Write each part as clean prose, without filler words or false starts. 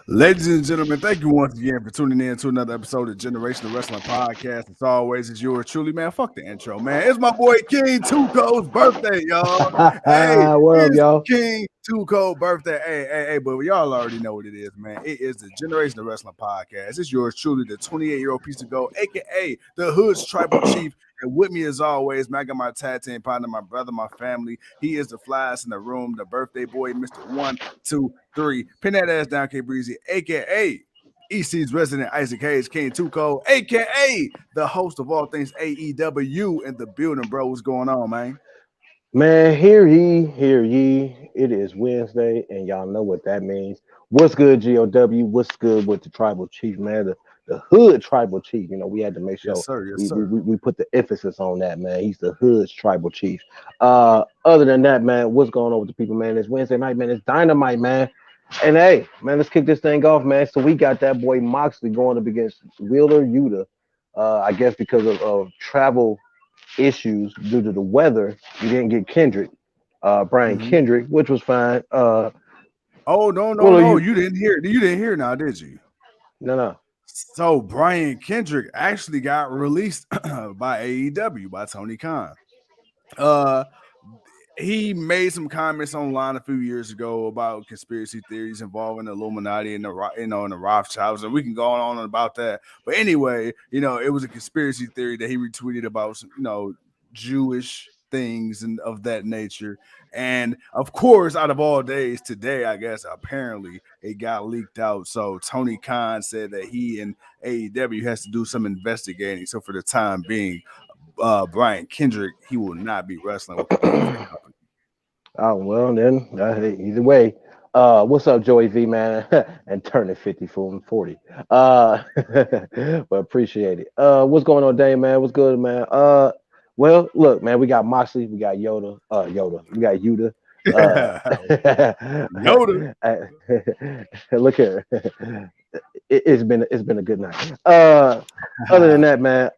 Ladies and gentlemen, thank you once again for tuning in to another episode of Generational Wrestling Podcast. As always, it's yours truly, man. Fuck the intro, man. It's my boy King Tuco's birthday, y'all. Hey, What up, it's y'all? King Tuco birthday. Hey, but y'all already know what it is, man. It is the Generational Wrestling Podcast. It's yours truly, the 28-year-old piece of gold, aka the Hood's Tribal Chief. And with me, as always, man, I got my tag team partner, my brother, my family. He is the flyest in the room, the birthday boy, Mr. 123. Pin that ass down, K Breezy, aka EC's resident Isaac Hayes, King Tuco, aka the host of all things AEW in the building, bro. What's going on, man? Man, hear ye. It is Wednesday, and y'all know what that means. What's good, GOW? What's good with the tribal chief, man? The hood tribal chief. You know, we had to make Yes, sure sir. Yes, we, we, sir. we we put the emphasis on that, man. He's the hood's tribal chief. Other than that, man, what's going on with the people, man? It's Wednesday night, man. It's Dynamite, man. And hey, man, let's kick this thing off, man. So we got that boy Moxley going up against Wheeler Yuta. I guess because of travel issues due to the weather, you didn't get Brian Mm-hmm. Kendrick, which was fine. Oh no, no, Well, no! you You didn't hear. You didn't hear now, did you? no. So Brian Kendrick actually got released by AEW by Tony Khan. Uh, he made some comments online a few years ago about conspiracy theories involving the Illuminati and and the Rothschilds, and we can go on about that. But anyway, it was a conspiracy theory that he retweeted about some, Jewish things and of that nature. And of course, out of all days, today, I guess apparently it got leaked out. So Tony Khan said that he and AEW has to do some investigating. So for the time being, Brian Kendrick, he will not be wrestling with the Undisputed Company. Oh well, then either way. What's up, Joey V, man? And turning 50 from 40. But appreciate it. What's going on, Dane, man? What's good, man? Well, look, man, we got Moxley, we got Yoda, we got Yuta. Yoda. Look here. It's been a good night. Other than that, man,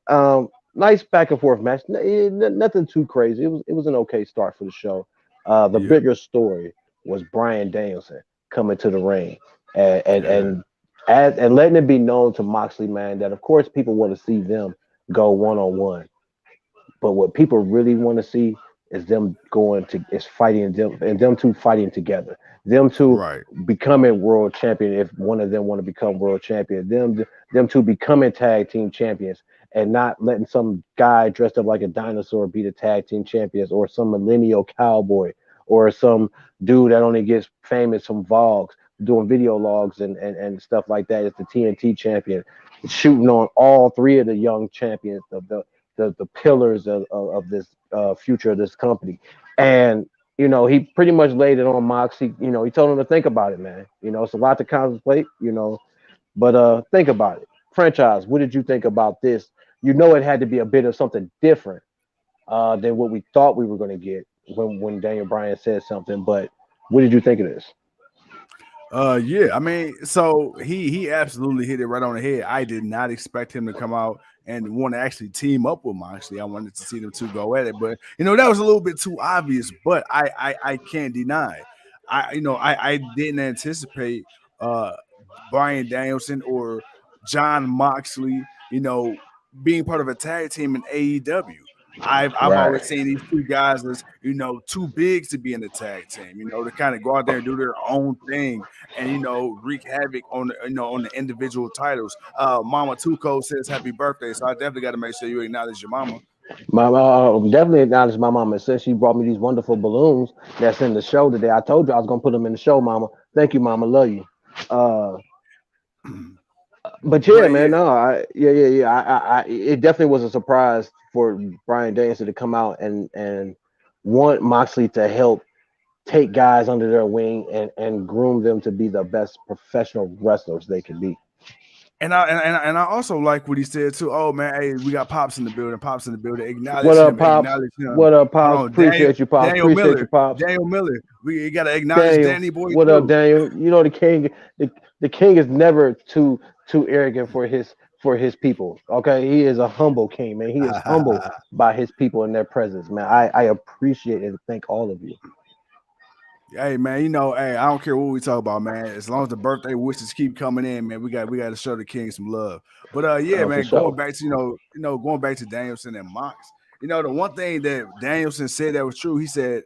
nice back and forth match. Nothing too crazy. It was an okay start for the show. The Yeah. bigger story was Brian Danielson coming to the ring and and Yeah. and, and letting it be known to Moxley, man, that of course people want to see them go one on one, but what people really want to see is fighting them and them two fighting together. Them two Right. becoming world champion if one of them want to become world champion. Them two becoming tag team champions and not letting some guy dressed up like a dinosaur be the tag team champions or some millennial cowboy or some dude that only gets famous from vlogs doing video logs and stuff like that is the TNT champion shooting on all three of the young champions of the pillars of this future of this company. And he pretty much laid it on Mox. He told him to think about it, man. It's a lot to contemplate, but think about it. Franchise, what did you think about this? It had to be a bit of something different than what we thought we were going to get when Daniel Bryan said something. But what did you think of this? Yeah, I mean, so he absolutely hit it right on the head. I did not expect him to come out and want to actually team up with Moxley. I wanted to see them two go at it, but that was a little bit too obvious. But I can't deny, I didn't anticipate uh Brian Danielson or John Moxley, being part of a tag team in AEW. I've Right. always seen these two guys as too big to be in the tag team, to kind of go out there and do their own thing and wreak havoc on on the individual titles. Mama Tuco says happy birthday, so I definitely got to make sure you acknowledge your mama. My definitely acknowledge my mama. Since she brought me these wonderful balloons that's in the show today, I told you I was gonna put them in the show, mama. Thank you, mama. Love you. Uh, but yeah, But yeah, man, no, yeah. It definitely was a surprise for Brian Danielson to come out and want Moxley to help take guys under their wing and groom them to be the best professional wrestlers they can be. and I also like what he said too. Oh man, hey, we got Pops in the building. Pops in the building. What Acknowledge up, him. pops? Acknowledge him. What up, Hold pops? on, Daniel. Appreciate you, pops. Daniel Appreciate Miller. you, pops. Daniel Miller. We got to acknowledge Daniel, Danny Boy what up, too. Daniel? The king, the king is never too arrogant for his people. Okay, he is a humble king, man. He is humble by his people and their presence, man. I appreciate it and thank all of you. Hey man, hey, I don't care what we talk about, man. As long as the birthday wishes keep coming in, man, we got to show the king some love. But yeah, For man, sure. going back to going back to Danielson and Mox. The one thing that Danielson said that was true, he said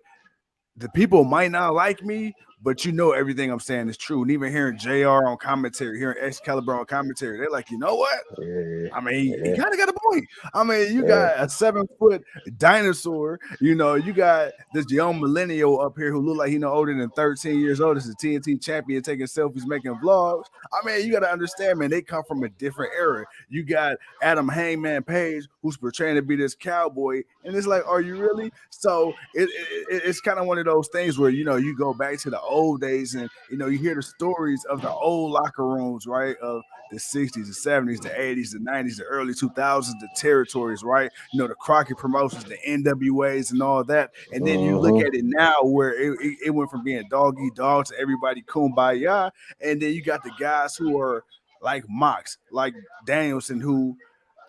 the people might not like me, but everything I'm saying is true. And even hearing JR on commentary, hearing Excalibur on commentary, they're like, you know what? Yeah, I mean, he yeah, kind of got a point. I mean, you yeah. got a 7-foot dinosaur. You got this young millennial up here who look like older than 13 years old. As a TNT champion, taking selfies, making vlogs. I mean, you got to understand, man. They come from a different era. You got Adam Hangman Page, who's portraying to be this cowboy, and it's like, are you really? So it's kind of one of those things where you go back to the old days, and you hear the stories of the old locker rooms, right? Of the 60s, the 70s, the 80s, the 90s, the early 2000s, the territories, right? The Crockett promotions, the NWAs, and all that. And then you look Mm-hmm. at it now where it went from being dog eat dog to everybody kumbaya. And then you got the guys who are like Mox, like Danielson, who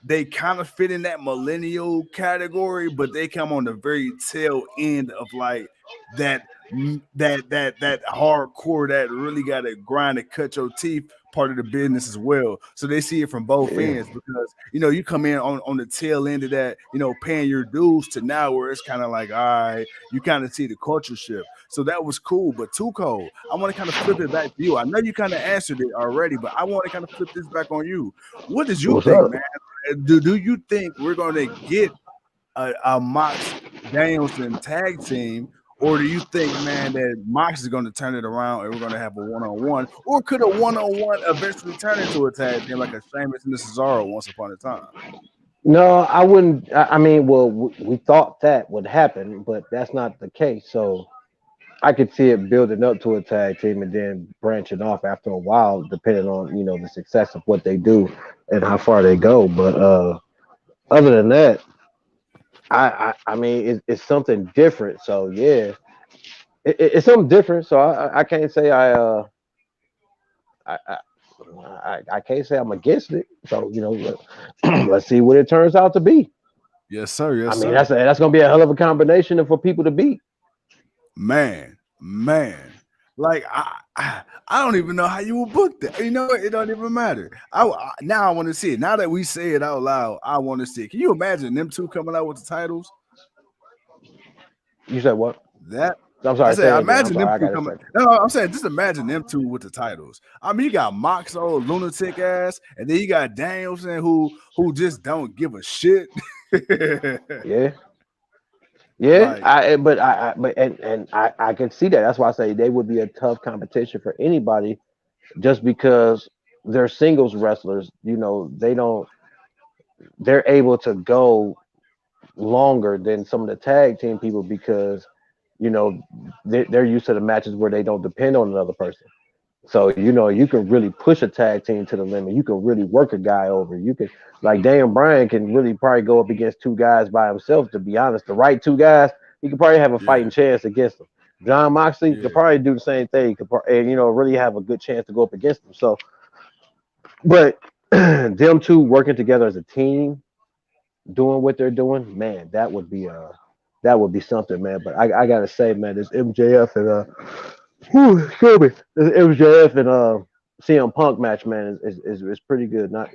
they kind of fit in that millennial category, but they come on the very tail end of like that that hardcore that really got to grind and cut your teeth part of the business as well. So they see it from both Yeah. ends because you come in on the tail end of that, paying your dues to now where it's kind of like, all right, you kind of see the culture shift. So that was cool, but too cold. I want to kind of flip it back to you. I know you kind of answered it already, but I want to kind of flip this back on you. What did you What's think, up? man? Do you think we're going to get a Mox Danielson tag team, or do you think, man, that Mox is going to turn it around and we're going to have a one-on-one, or could a one-on-one eventually turn into a tag team like a Sheamus and the Cesaro once upon a time? No, I wouldn't. I mean, well, we thought that would happen, but that's not the case. So I could see it building up to a tag team and then branching off after a while, depending on the success of what they do and how far they go. But other than that, I mean, it's something different. So yeah, it's something different. So I can't say I, I I can't say I'm against it. So let's see what it turns out to be. Yes, sir. I Yes, mean, sir. that's gonna be a hell of a combination for people to beat. Man. Like I don't even know how you would book that. You know what? It don't even matter. Now I want to see it. Now that we say it out loud, I want to see it. Can you imagine them two coming out with the titles? You said what? That I'm I sorry. said, Say it again. I'm imagine them sorry. I two got a coming. second. No, I'm saying just imagine them two with the titles. I mean, you got Mox old lunatic ass, and then you got Danielson who just don't give a shit. Yeah, yeah. Like, I can see that. That's why I say they would be a tough competition for anybody, just because they're singles wrestlers. They don't. They're able to go longer than some of the tag team people because you know they're used to the matches where they don't depend on another person. So you can really push a tag team to the limit. You can really work a guy over. You can like Daniel Bryan can really probably go up against two guys by himself. To be honest, the right two guys, he could probably have a yeah, fighting chance against them. John Moxley could yeah, probably do the same thing. And really have a good chance to go up against them. So, but them two working together as a team, doing what they're doing, man, that would be something, man. But I gotta say, man, this MJF and excuse me, this MJF and CM Punk match, man, is pretty good. Not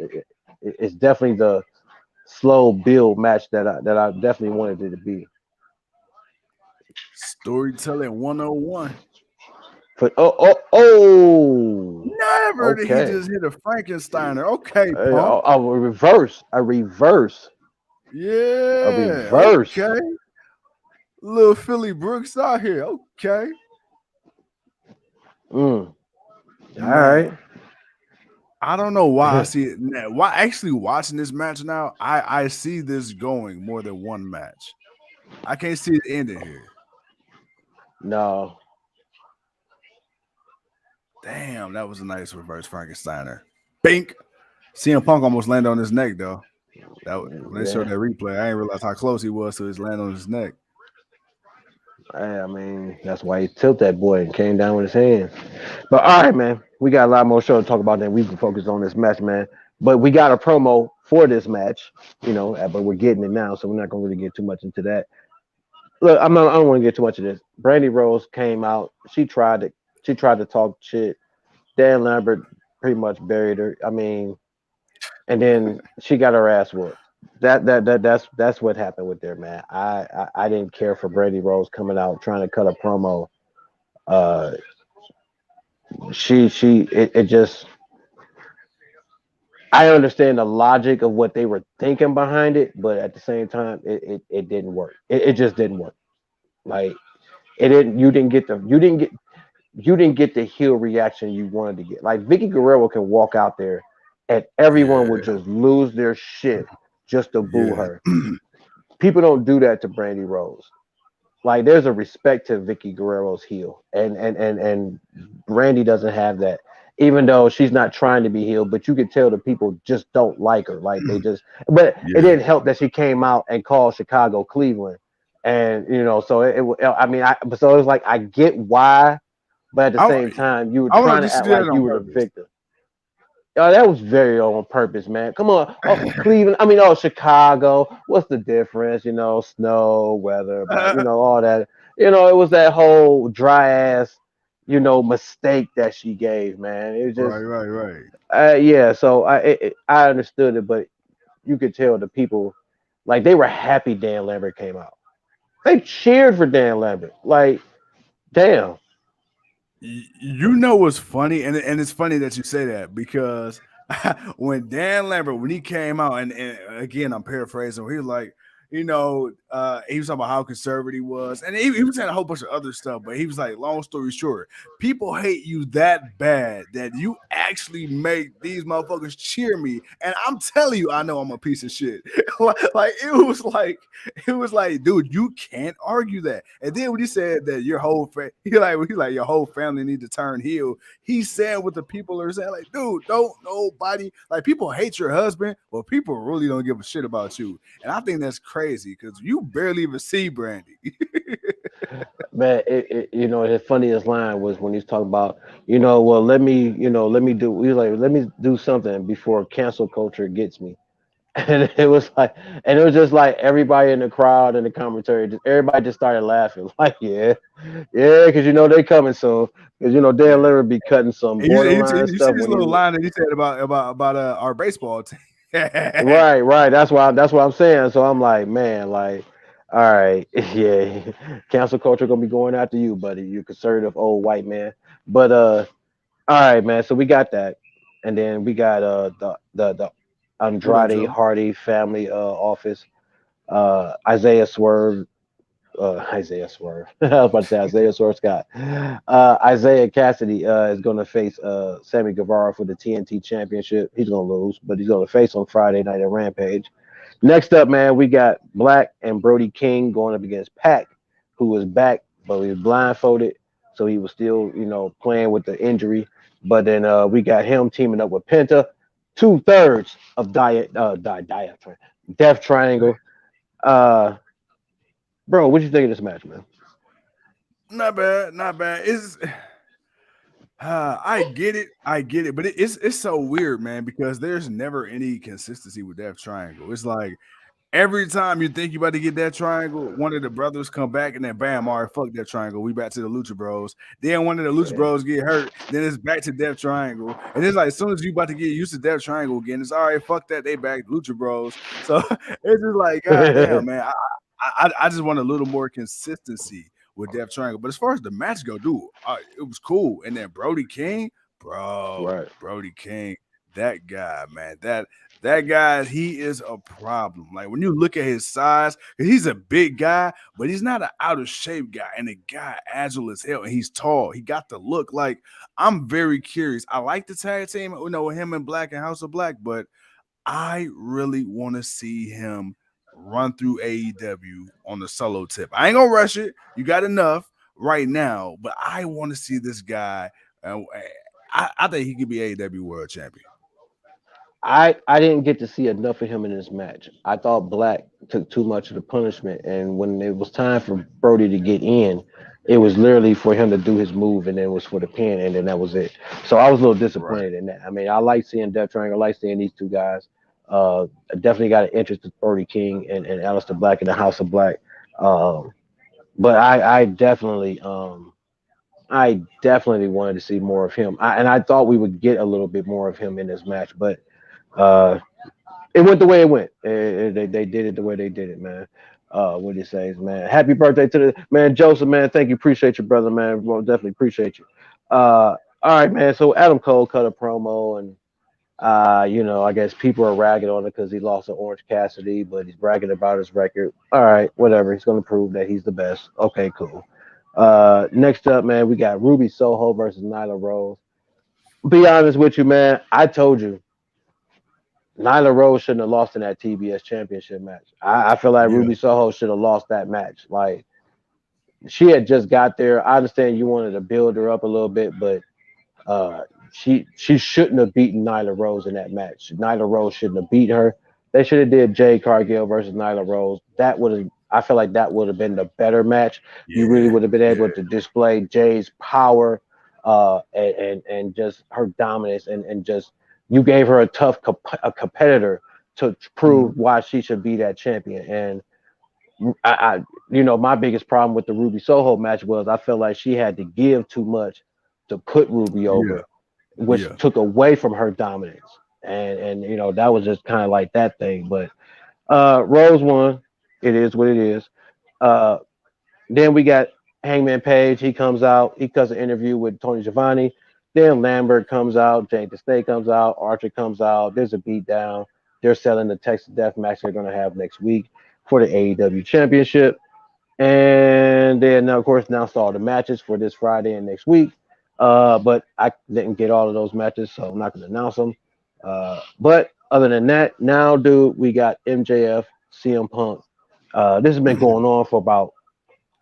it's definitely the slow build match that I definitely wanted it to be. storytelling 101. But oh, Never did he okay, just hit a Frankensteiner. Okay, a, Punk. a reverse, a reverse, a Yeah, reverse. okay. Little Philly Brooks out here. Okay. Mm, all Man, right. I don't know why I see it now. Why actually watching this match now, I see this going more than one match. I can't see it ending here. No, Damn, that was a nice reverse Frankensteiner. Bink. CM Punk almost landed on his neck though. When they showed yeah. that replay, I didn't realize how close he was to his land on his neck. I mean, that's why he tilted that boy and came down with his hands. But all right, man, we got a lot more show to talk about than we can focus on this match, man. But we got a promo for this match, but we're getting it now, so we're not gonna really get too much into that. Look, I don't want to get too much of this. Brandy Rose came out. She tried to talk shit. Dan Lambert pretty much buried her. I mean, and then she got her ass whooped. That's what happened with there, man. I didn't care for Brandy Rose coming out trying to cut a promo. Uh, it just I understand the logic of what they were thinking behind it, but at the same time, it didn't work. It just didn't work. Like it didn't. You didn't get the heel reaction you wanted to get. Like Vicky Guerrero can walk out there, and everyone would Yeah, just lose their shit just to boo yeah. her. People don't do that to Brandy Rose. Like there's a respect to Vicky Guerrero's heel, and Brandy doesn't have that. Even though she's not trying to be healed, but you could tell the people just don't like her. Like they just, but it Yeah. didn't help that she came out and called Chicago Cleveland, and so I mean, so it was like I get why, but at the I same time, you were I don't know. trying Did to she act do that like on you were the purpose? victim. Oh, that was very on purpose, man. Come on. Oh, Cleveland. I mean, oh, Chicago. What's the difference? Snow, weather, but all that. It was that whole dry ass, mistake that she gave, man. It was Right, just, right, right. yeah. So I understood it, but you could tell the people, like they were happy Dan Lambert came out. They cheered for Dan Lambert. Like, damn. You know what's funny, and it's funny that you say that because when Dan Lambert when he came out, and again I'm paraphrasing, he was like, he was talking about how conservative he was, and he was saying a whole bunch of other stuff, but he was like, long story short, people hate you that bad that you actually make these motherfuckers cheer me, and I'm telling you, I know I'm a piece of shit. Like it was like, dude, you can't argue that. And then when he said that your whole he like your whole family need to turn heel, he said what the people are saying, like, dude, don't nobody like people hate your husband, but people really don't give a shit about you. And I think that's crazy because you barely even see Brandy. Man, the funniest line was when he's talking about, well, let me do, he was like, let me do something before cancel culture gets me. And it was like, and it was just like everybody in the crowd and the commentary, everybody just started laughing. Like, yeah, yeah, because they coming soon. Because Dan Yeah. Lillard be cutting some And borderline you see stuff this when little he. line that he said about our baseball team. Right, right. That's what I'm saying. So I'm like, man, like, all right, yeah, cancel culture gonna be going after you, buddy. You conservative old white man. But all right, man. So we got that, and then we got the What up, Andrade Joe? Hardy family office. Isaiah Swerve. Isaiah Swerve. I was about to say Isaiah Swerve Scott. Isaiah Cassidy is going to face Sammy Guevara for the TNT Championship. He's going to lose, but he's going to face on Friday night at Rampage. Next up, man, we got Black and Brody King going up against Pac, who was back, but he was blindfolded, so he was still, playing with the injury. But then we got him teaming up with Penta, 2/3 of Death Triangle. Uh, bro, what you think of this match, man? Not bad, not bad. It's I get it, but it's so weird, man, because there's never any consistency with Death Triangle. It's like every time you think you about to get that triangle, one of the brothers come back and then bam, all right, fuck that triangle. We back to the Lucha Bros. Then one of the Lucha Yeah. Bros get hurt. Then it's back to Death Triangle. And it's like as soon as you about to get used to Death Triangle again, it's all right, fuck that. They back Lucha Bros. So it's just like, god damn, man. I just want a little more consistency with Death Triangle. But as far as the match go, dude, it was cool. And then Brody King, bro, Right. Brody King, that guy, man, that guy, he is a problem. Like when you look at his size, he's a big guy, but he's not an out of shape guy. And the guy agile as hell, and he's tall. He got the look. Like I'm very curious. I like the tag team, with him and Black and House of Black, but I really want to see him run through AEW on the solo tip. I ain't gonna rush it. You got enough right now, but I want to see this guy. I think he could be AEW World Champion. I didn't get to see enough of him in this match. I thought Black took too much of the punishment, and when it was time for Brody to get in, it was literally for him to do his move, and then it was for the pin, and then that was it. So I was a little Right. disappointed in that. I mean, I like seeing Death Triangle, I like seeing these two guys. I definitely got an interest in Brody King and Aleister Black in the House of Black. Um, But I definitely wanted to see more of him. And I thought we would get a little bit more of him in this match, but uh, it went the way it went. They did it the way they did it, man. What he says, man. Happy birthday to the man, Joseph, man. Thank you, appreciate you, brother, man. Well, definitely appreciate you. All right, man. So Adam Cole cut a promo, and I guess people are ragging on it because he lost to Orange Cassidy, but he's bragging about his record. All right, whatever. He's gonna prove that he's the best. Okay, cool. Next up, man, we got Ruby Soho versus Nyla Rose. Be honest with you, man. I told you Nyla Rose shouldn't have lost in that TBS championship match. I feel like Yeah, Ruby Soho should have lost that match. Like she had just got there. I understand you wanted to build her up a little bit, but uh, she shouldn't have beaten Nyla Rose in that match. Nyla Rose shouldn't have beat her. They should have did Jade Cargill versus Nyla Rose. That would have. I feel like that would have been the better match. You really yeah, would have been able yeah. to display Jade's power, and just her dominance, and just you gave her a tough a competitor to Mhm. prove why she should be that champion. And my biggest problem with the Ruby Soho match was I felt like she had to give too much to put Ruby Yeah, over, which yeah. took away from her dominance. And that was just kind of like that thing. But Rose won. It is what it is. Uh, then we got Hangman Page. He comes out. He does an interview with Tony Giovanni. Then Lambert comes out. Jake the Snake comes out. Archer comes out. There's a beatdown. They're selling the Texas Death match they're going to have next week for the AEW Championship. And then, of course, announced all the matches for this Friday and next week. But I didn't get all of those matches, so I'm not going to announce them. But other than that, now, dude, we got MJF, CM Punk. This has been going on for about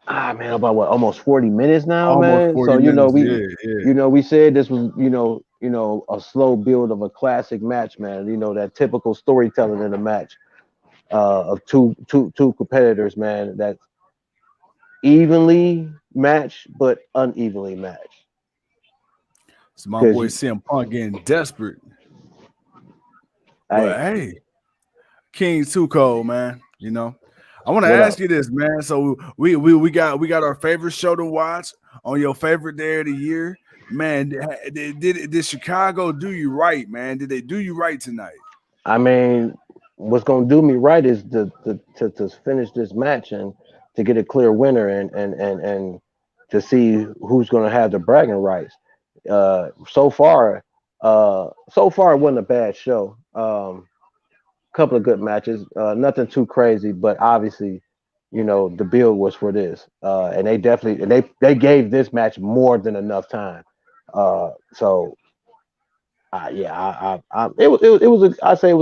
what, almost 40 minutes now, Almost man. So 40 minutes. Yeah, yeah. we said this was a slow build of a classic match, man. That typical storytelling in a match of two competitors, man. That evenly matched but unevenly matched. So my Because boy CM Punk getting desperate. But hey, hey, King's too cold, man. I want to what ask up? you this, man. So we got our favorite show to watch on your favorite day of the year, man. Did Chicago do you right, man? Did they do you right tonight? I mean, what's gonna do me right is to finish this match and to get a clear winner, and to see who's gonna have the bragging rights. So far it wasn't a bad show. Couple of good matches. Nothing too crazy, but obviously, the build was for this, and they definitely they gave this match more than enough time. So yeah, it was I say it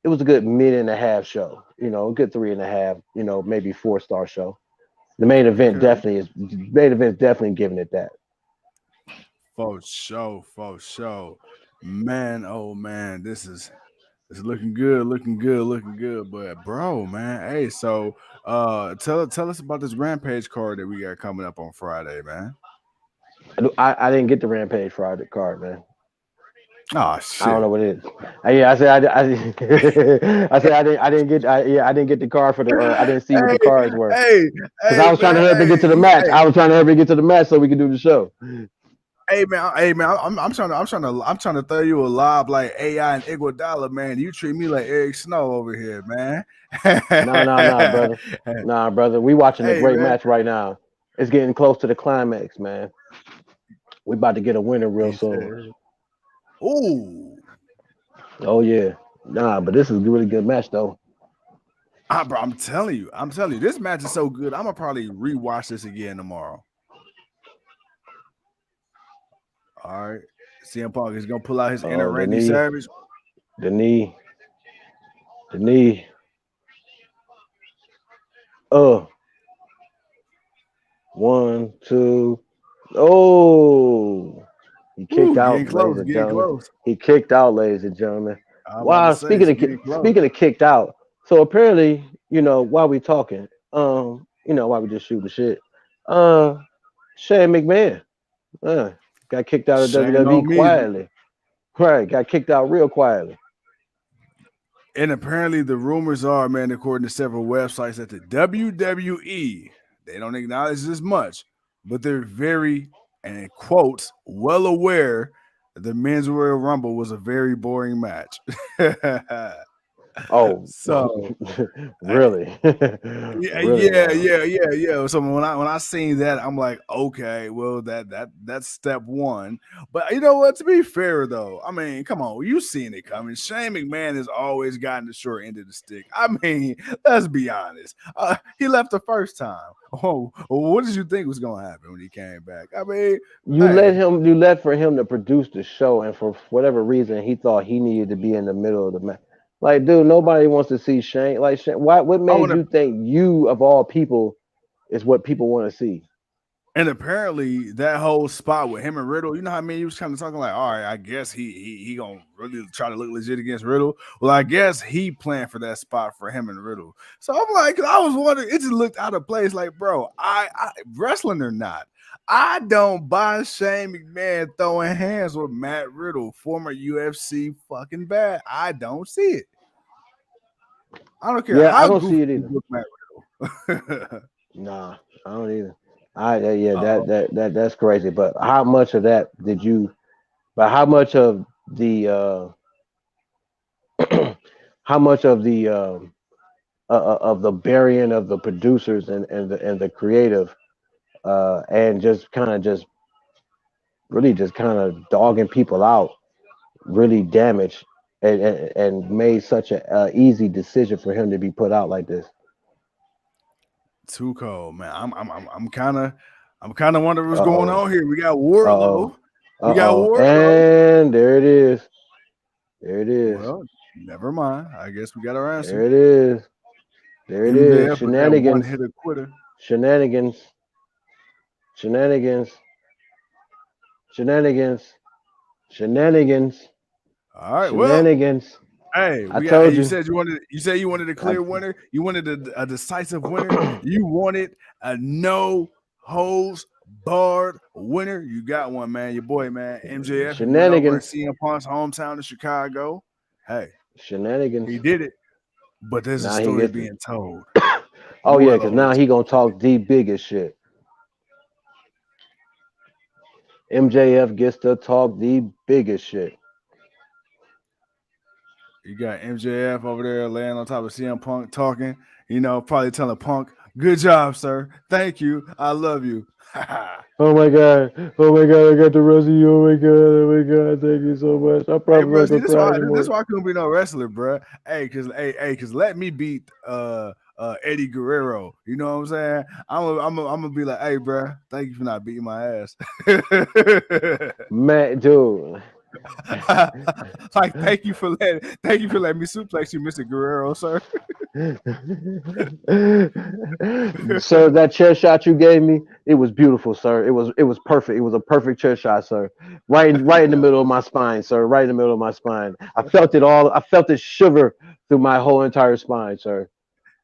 was a good mid and a half show. A good 3.5. Maybe 4-star show. The main event Okay, definitely giving it that. for sure, for sure, man. Oh man, it's looking good, looking good, looking good. But bro, man, hey, so tell us about this Rampage card that we got coming up on Friday, man. I didn't get the Rampage Friday card, man. Oh I don't shit. know what it is. Yeah, I said I said I didn't get I didn't get the card for the I didn't see what the Hey, cards were hey, because I hey, was trying to man, hurry up and get to the match. hey, I was trying to hurry up and get to the match so we could do the show. hey, man. I'm trying to throw you a lob like AI and Iguodala, man. You treat me like Eric Snow over here, man. Nah, brother. Nah, brother. We watching a Hey, great man. match right now. It's getting close to the climax, man. We about to get a winner real He soon. said, "Ooh, Oh yeah. Nah, but this is a really good match though. bro, I'm telling you, this match is so good. I'm gonna probably rewatch this again tomorrow." All right, CM Punk is gonna pull out his inner Oh, Randy Savage. the knee, the knee. Oh, one, two. Oh, he kicked Ooh, out, getting ladies close, and getting gentlemen. close. He kicked out, ladies and gentlemen. I'm about to Wow. say it's getting close. Speaking of kicked out. So apparently, while we talking, while we just shooting the shit, uh, Shane McMahon, got kicked out of Shame WWE on me. quietly. Right, got kicked out real quietly. And apparently, the rumors are, man, according to several websites, that the WWE, they don't acknowledge this much, but they're very, and in quotes, well aware that the Men's Royal Rumble was a very boring match. Oh, So, really? yeah, Really yeah, now? yeah, yeah, yeah. So when I seen that, I'm like, okay, well that's step one. But you know what? To be fair though, I mean, come on, you seen it coming. Shane McMahon has always gotten the short end of the stick. I mean, let's be honest. He left the first time. Oh, what did you think was gonna happen when he came back? I mean, hey, You let for him to produce the show, and for whatever reason, he thought he needed to be in the middle of the match. Like, dude, nobody wants to see Shane. Like, Shane, why? What I made want to. you think you of all people is what people want to see? And apparently that whole spot with him and Riddle, you know how I mean? He was kind of talking like, all right, I guess he gonna really try to look legit against Riddle. Well, I guess he planned for that spot for him and Riddle. So I'm like, I was wondering, it just looked out of place. Like, bro, I wrestling or not, I don't buy Shane McMahon throwing hands with Matt Riddle, former UFC fucking bad. I don't see it. I don't care Yeah, I how don't goofy see it you either. look, Matt Riddle. Nah, I don't either. Yeah, Uh-oh. that's crazy. But how much of that did you? But how much of the how much of the burying of the producers and the creative and just kind of just really just kind of dogging people out really damaged and made such a easy decision for him to be put out like this. Too cold, man. I'm kind of wondering what's Uh going oh. on here. We got Uh oh. Warlow. We got Warlow. And there it is. There it is. Well, never mind. I guess we got our There answer. it is. There it is. MJF with that one Shenanigans. hitter quitter. Shenanigans. Shenanigans. Shenanigans. Shenanigans. All right. Well, Shenanigans. hey, I we got. Hey, told you you. said you wanted a I, clear winner. You wanted a decisive winner. You wanted a no holds barred winner. You got one, man. Your boy, man, MJF. He went over in shenanigans. CM Punk's hometown of Chicago. Hey, he Shenanigans. did it. But there's a Now he story gets. being told. Oh yeah, because Warlow now is he gonna talk the biggest shit. MJF gets to talk the biggest shit. you got MJF over there laying on top of CM Punk talking, probably telling Punk, good job, sir. Thank you. I love you. Oh my god! Oh my god! I got the rest of you. Oh my god! Oh my god! Thank you so much. I'm Hey, probably bro, not see, gonna this cry why this anymore. why I couldn't be no wrestler, bro. Hey, cause let me beat Eddie Guerrero. You know what I'm saying? I'm gonna be like, hey, bro, thank you for not beating my ass. Man, dude. Like, thank you for letting me suplex you, Mr. Guerrero, sir. Sir, that chair shot you gave me, it was beautiful, sir. It was perfect. It was a perfect chair shot, sir. Right in the middle of my spine, sir. Right in the middle of my spine. I felt it all. I felt it shiver through my whole entire spine, sir.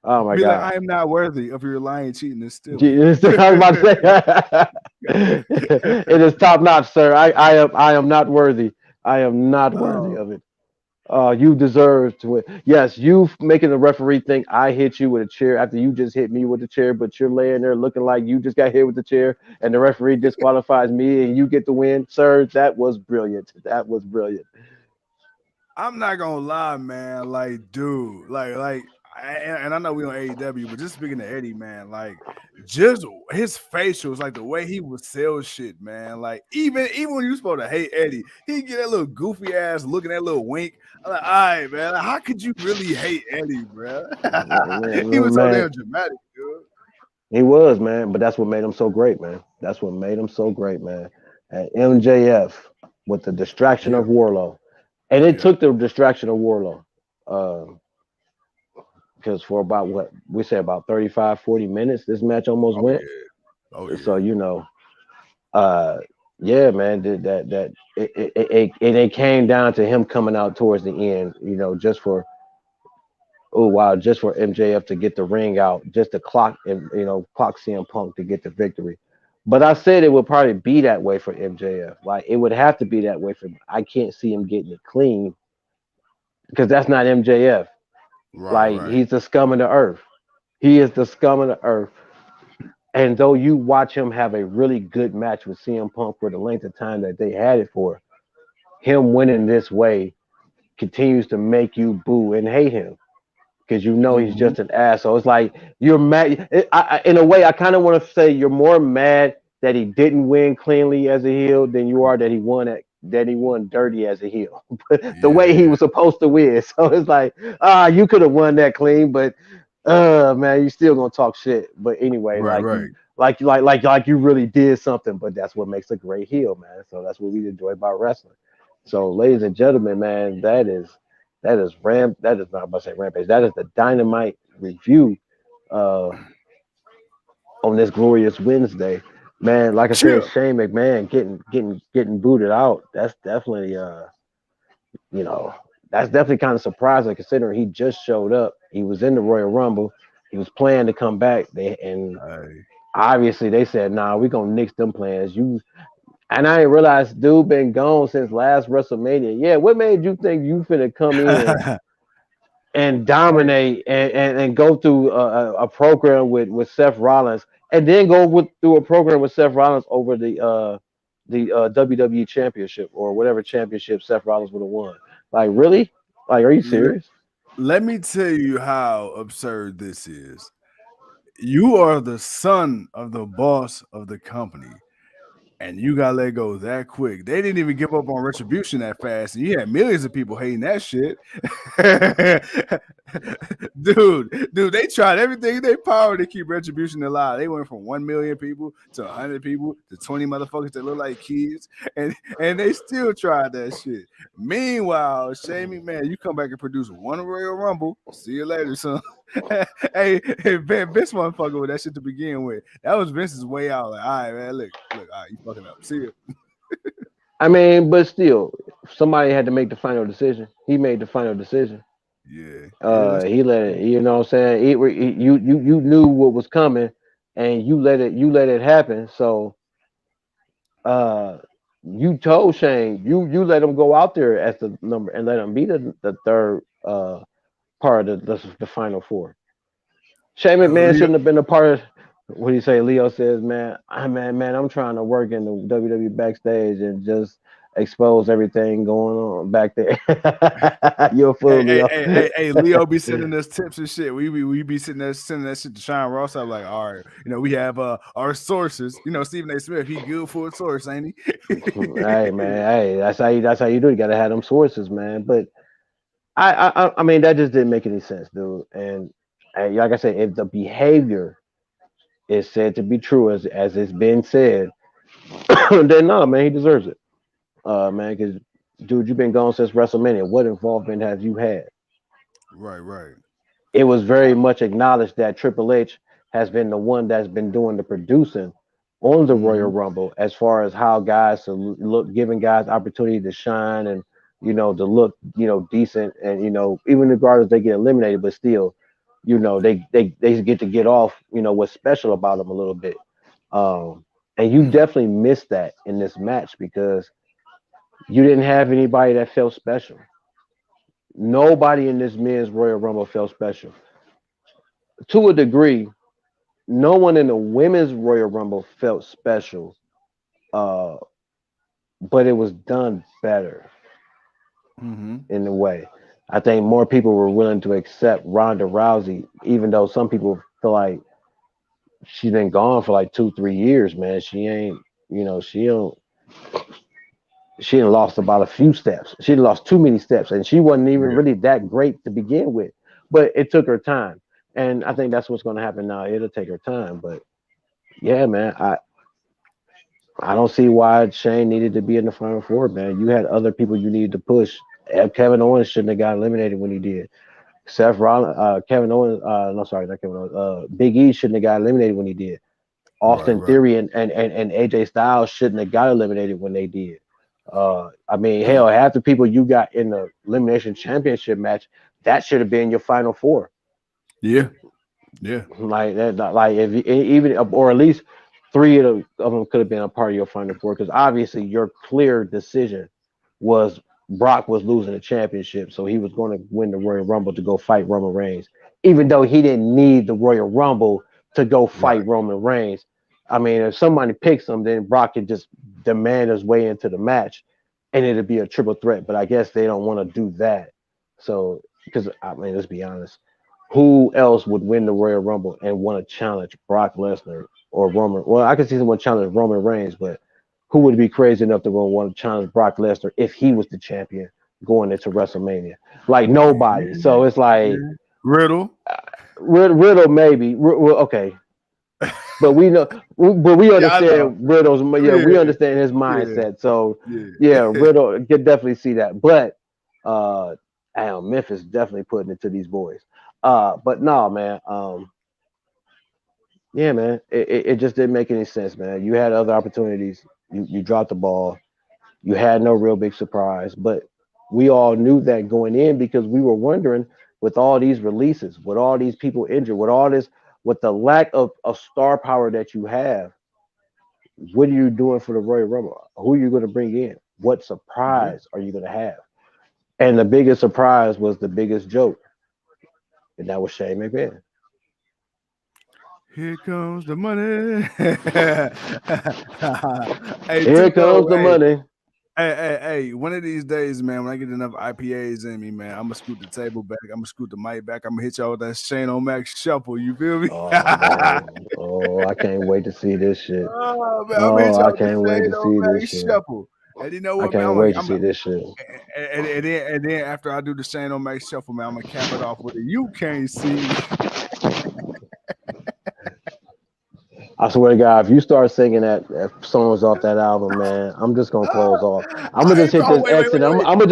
Oh my Be like, god. I am not worthy of your lying, cheating, and stealing. Jesus, I was about to say, it is top notch, sir. I am not worthy. I am not worthy Oh, of it. You deserve to win. Yes, you making the referee think I hit you with a chair after you just hit me with the chair, but you're laying there looking like you just got hit with the chair, and the referee disqualifies me, and you get the win, sir. That was brilliant. That was brilliant. I'm not gonna lie, man. Like, dude, and I know we on AEW, but just speaking to Eddie, man, like, just his facials, like the way he would sell shit, man. Like, even when you supposed to hate Eddie, he get that little goofy ass looking, that little wink. I'm like, all right, man, like, how could you really hate Eddie, bro? He was so Man, damn dramatic, dude. he was, man, but that's what made him so great, man. That's what made him so great, man. And MJF with the distraction Yeah, of Warlow, and it yeah. took the distraction of Warlow. Because for about what we say about 35, 40 minutes this match almost Oh went. yeah, oh So yeah. uh yeah, man, it came down to him coming out towards the end, just for just for MJF to get the ring out, just to clock and clock CM Punk to get the victory. But I said it would probably be that way for MJF. Like it would have to be that way for I can't see him getting it clean because that's not MJF. Right, Like right. he's the scum of the earth. He is the scum of the earth. And though you watch him have a really good match with CM Punk for the length of time that they had it for, him winning this way continues to make you boo and hate him because you know he's Mm-hmm. just an asshole. It's like you're mad. In a way, I kind of want to say you're more mad that he didn't win cleanly as a heel than you are that he won dirty as a heel. The Yeah, way he yeah. was supposed to win. So it's like, you could have won that clean, but man, you still gonna talk shit. But anyway, Right, right. like you really did something. But that's what makes a great heel, man. So that's what we enjoy about wrestling. So, ladies and gentlemen, man, that is not about to say rampage. That is the Dynamite review uh, on this glorious Wednesday. Man, like I said, Chill. Shane McMahon getting booted out. That's definitely you know, that's definitely kind of surprising considering he just showed up. He was in the Royal Rumble. He was planning to come back. And Hey. obviously they said, nah, we're gonna nix them plans. You and I didn't realize dude been gone since last WrestleMania. Yeah, what made you think you finna come in and Hey, dominate and go through a program with Seth Rollins and then through a program with Seth Rollins over the WWE championship or whatever championship Seth Rollins would have won. Like really? Like are you let, serious? let me tell you how absurd this is. You are the son of the boss of the company, and you got let go that quick. They didn't even give up on retribution that fast, and you had millions of people hating that shit. dude, they tried everything in their power to keep retribution alive. They went from 1 million people to 100 people to 20 motherfuckers that look like kids, and they still tried that shit. Meanwhile, Shane McMahon, you come back and produce one Royal Rumble. See you later, son. Hey, Vince motherfucker with that shit to begin with. That was Vince's way out. Like, all right, man, look, all right, you fucking up. See you. I mean, but still, somebody had to make the final decision. He made the final decision. Yeah, yeah, that's He let it. You know what I'm saying? You knew what was coming, and you let it happen. So uh, you told Shane you let him go out there as the number and let him be the third part of the final four. Shane McMahon Leo. shouldn't have been a part of. What do you say? Leo says, man, I'm trying to work in the WWE backstage and just expose everything going on back there. You're a fool, Leo. Leo be sending us tips and shit. We be sitting there sending that shit to Sean Ross. I'm like, all right, we have our sources. Stephen A. Smith, he good for a source, ain't he? Hey man, hey, that's how you do. You gotta have them sources, man. But I mean that just didn't make any sense, dude. And like I said, if the behavior is said to be true as it's been said, then no, man, he deserves it. Man, because dude, you've been gone since WrestleMania. What involvement have you had? Right, right. It was very much acknowledged that Triple H has been the one that's been doing the producing on the Royal Mm-hmm. Rumble as far as how guys to look, giving guys opportunity to shine and to look decent and even regardless they get eliminated, but still they get to get off what's special about them a little bit. And you definitely missed that in this match because you didn't have anybody that felt special. Nobody in this men's Royal Rumble felt special. To a degree, no one in the women's Royal Rumble felt special, uh, but it was done better Mm-hmm. in a way. I think more people were willing to accept Ronda Rousey, even though some people feel like she's been gone for like 2, 3 years, man. She ain't, she don't. She done lost about a few steps. She done lost too many steps, and she wasn't even Yeah. really that great to begin with. But it took her time, and I think that's what's going to happen now. It'll take her time, but yeah, man, I don't see why Shane needed to be in the final four, man. You had other people you needed to push. Kevin Owens shouldn't have got eliminated when he did. Seth Rollins, Kevin Owens, no, sorry, not Kevin Owens. Big E shouldn't have got eliminated when he did. Right, Austin right. Theory and AJ Styles shouldn't have got eliminated when they did. I mean, hell, half the people you got in the elimination championship match, that should have been your final four. Yeah, yeah. Like that, like if even or at least three of them could have been a part of your final four because obviously your clear decision was Brock was losing the championship, so he was going to win the Royal Rumble to go fight Roman Reigns, even though he didn't need the Royal Rumble to go fight Right. Roman Reigns. I mean, if somebody picks him, then Brock could just demand his way into the match, and it'd be a triple threat. But I guess they don't want to do that. So, because I mean, let's be honest, who else would win the Royal Rumble and want to challenge Brock Lesnar or Roman? Well, I could see someone challenge Roman Reigns, but who would be crazy enough to want to challenge Brock Lesnar if he was the champion going into WrestleMania? Like nobody. So it's like Yeah. Riddle. Riddle maybe. Well, okay, but we know, but we Yeah, I know. understand Riddle's. Yeah, Yeah, we understand his yeah, mindset. So yeah. yeah, Riddle could definitely see that. But damn, Memphis definitely putting it to these boys. But no, man. Yeah, man. It just didn't make any sense, man. You had other opportunities. You dropped the ball. You had no real big surprise, but we all knew that going in because we were wondering with all these releases, with all these people injured, with all this, with the lack of star power that you have, what are you doing for the Royal Rumble? Who are you going to bring in? What Yeah. surprise are you going to have? And the biggest surprise was the biggest joke, and that was Shane McMahon. Here comes the money. Hey, Here comes Tuco. the Hey, money. hey. One of these days, man, when I get enough IPAs in me, man, I'm gonna scoot the table back. I'm gonna scoot the mic back. I'm gonna hit y'all with that Shane O'Mac shuffle. You feel me? Oh man. Oh, I can't wait to see this shit. Oh man, I'm gonna hit Oh, y'all I with the can't wait Shane to see this O'Mac shit. shuffle. And you know I what, man? can't wait to see this shit. And then after I do the Shane O'Mac shuffle, man, I'm gonna cap it off with a "You Can't See." I swear to God, if you start singing that songs off that album, man, I'm just gonna close off. I'm gonna Hey, just hit bro, this exit. I'm gonna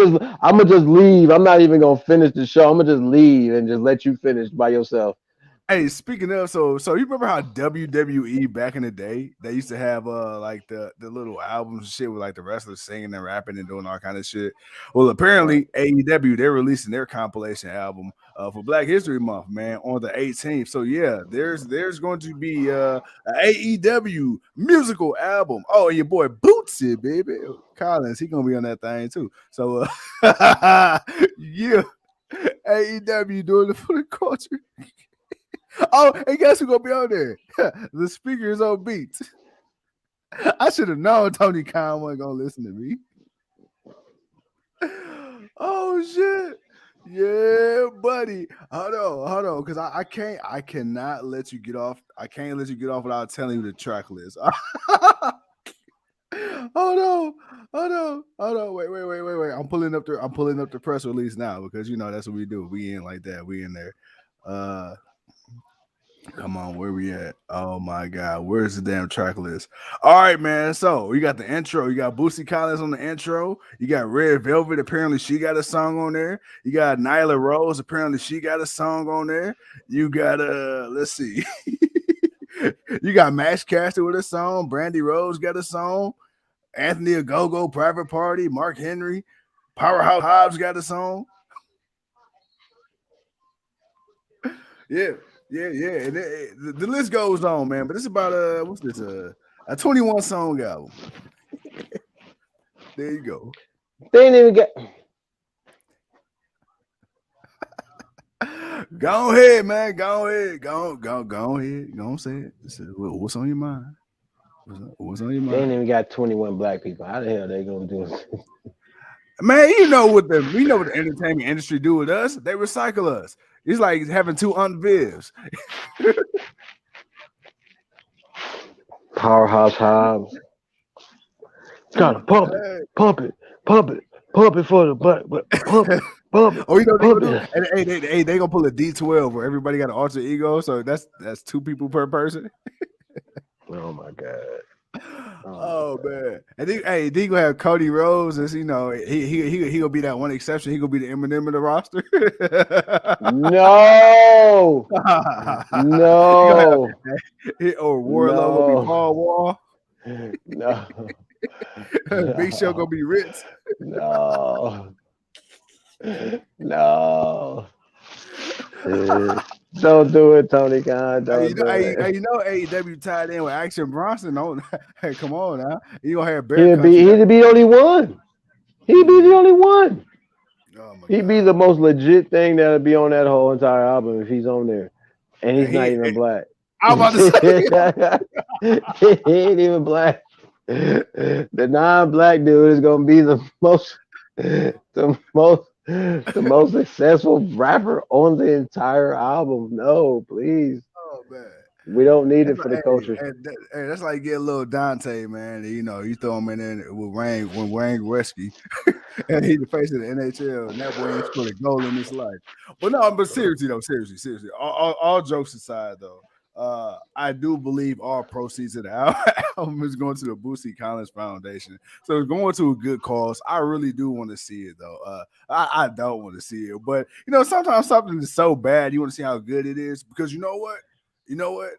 just leave. I'm not even gonna finish the show. I'm gonna just leave and just let you finish by yourself. Hey, speaking of, so you remember how WWE back in the day they used to have like the little albums and shit with like the wrestlers singing and rapping and doing all kind of shit. Well, Right. apparently AEW they're releasing their compilation album for Black History Month, man, on the 18th. So yeah, there's going to be an AEW musical album. Oh, and your boy Bootsy, baby Collins, he gonna be on that thing too. So yeah, AEW doing it for the culture. Oh, and guess who gonna be on there? The speakers on beats. I should have known Tony Khan wasn't gonna listen to me. Oh shit. Yeah, buddy. Hold on, because I cannot let you get off. I can't let you get off without telling you the track list. Hold on. Wait. I'm pulling up the press release now because you know that's what we do. We in like that. We in there. Uh Come on, where we at? Oh my God, where's the damn track list? All right, man. So you got the intro. You got Boosie Collins on the intro. You got Red Velvet. Apparently, she got a song on there. You got Nyla Rose. Apparently, she got a song on there. You got let's see. You got Max Caster with a song. Brandy Rose got a song. Anthony Ogogo, Private Party. Mark Henry, Powerhouse Hobbs got a song. Yeah. And the list goes on, man. But it's about what's this? A 21 song album. There you go. They ain't even get. Go ahead, man. Go ahead. Go ahead. Go on, say it. What's on your mind? What's on your They ain't mind? even got 21 black people. How the hell they gonna do it? Man, we know what the entertainment industry do with us. They recycle us. It's like having two unvivs. Powerhouse Hobbs. Gotta pump it, pump it, pump it, pump it for the butt, but pump it, pump it, Oh, you know what they pump gonna do? it. And they gonna pull a D12 where everybody got an alter ego. So that's two people per person. Oh my god. Oh my Oh god. man, and then gonna have Cody Rhodes as you know he gonna be that one exception. He gonna be the Eminem of the roster. No, He gonna have no, or Warlow gonna be no, Paul Wall. no, Big Show no, gonna be Ritz. no, no. Don't do it, Tony Khan. Don't do it. You know AEW tied in with Action Bronson. Don't, hey, come on now. You gonna have Bear He'd be Country? he'd be the only one. He'd be the only one. Oh my He'd be god. the most legit thing that'll be on that whole entire album if he's on there, and he's And not he, even black. I'm about to say, He ain't even black. The non-black dude is gonna be the most successful rapper on the entire album. No, please, oh man. we don't need That's it like, for the culture. hey, that's like get a little Dante, man. You know, you throw him in there with Wayne Gretzky, and he the face of the NHL, and that boy ain't scored a goal in his life. But no, but seriously though, seriously. All jokes aside though, I do believe all proceeds of the album is going to the Boosie Collins Foundation. So it's going to a good cause. I really do want to see it though. I don't want to see it, but you know, sometimes something is so bad you want to see how good it is because you know what. You know what?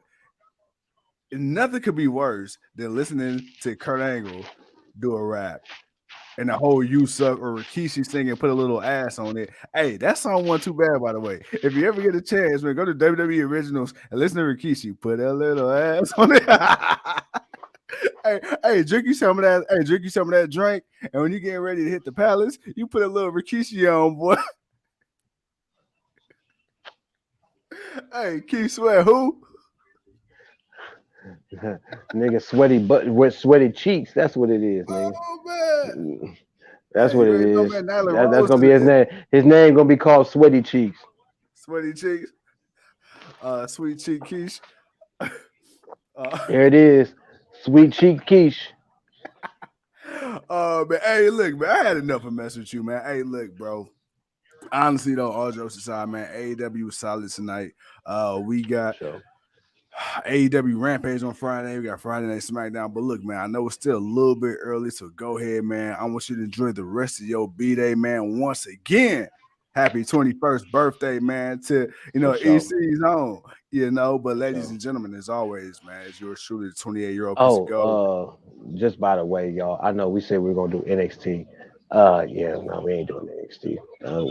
Nothing could be worse than listening to Kurt Angle do a rap and the whole "You Suck" or Rikishi singing, put a little ass on it. Hey, that song wasn't too bad, by the way. If you ever get a chance, man, go to WWE Originals and listen to Rikishi, put a little ass on it. Hey, drink you some of that. Hey, drink you some of that drink, and when you get ready to hit the palace, you put a little Rikishi on, boy. Hey, Keith Sweat, who? Nigga, sweaty butt with sweaty cheeks. That's what it is, nigga. Oh man. That's Hey, what you it already know, is. man. Nyla That's Rose gonna be his name. His name gonna be called Sweaty Cheeks. Sweaty cheeks. Sweet cheek quiche. There it is, Sweet Cheek Quiche. Man, hey, look, man, I had enough of messing with you, man. Hey, look, bro. Honestly, though, all jokes aside, man, AEW was solid tonight. We got Sure. AEW Rampage on Friday. We got Friday Night SmackDown. But look, man, I know it's still a little bit early, so go ahead, man. I want you to enjoy the rest of your B-Day, man. Once again, happy 21st birthday, man, to, For sure. EC's own, But ladies Sure. and gentlemen, as always, man, it's yours truly, the 28-year-old piece of gold. Oh, just by the way, y'all, I know we said we are gonna do NXT. Yeah, no, we ain't doing NXT.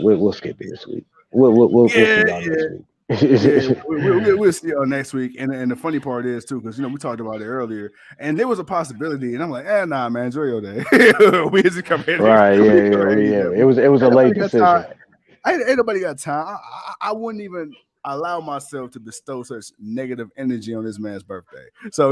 We'll skip it this week. We'll Yeah, see y'all yeah. next Yeah, week. we'll see y'all next week. And the funny part is too, because we talked about it earlier, and there was a possibility, and I'm like, nah, man, enjoy your day. We just come here next. Right? We Yeah, come yeah, yeah. AEW. It was a Ain't late nobody got time. decision. Ain't nobody got time. I wouldn't even allow myself to bestow such negative energy on this man's birthday. So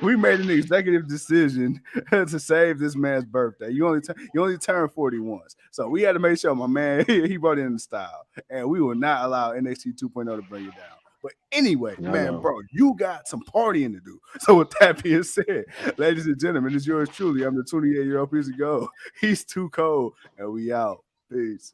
we made an executive decision to save this man's birthday. You only turn 40 once, so we had to make sure my man he brought in the style, and we will not allow NXT 2.0 to bring it down. But anyway, I man, know. bro, you got some partying to do. So with that being said, ladies and gentlemen, it's yours truly. I'm the 28-year-old piece of gold. He's too cold, and we out. Peace.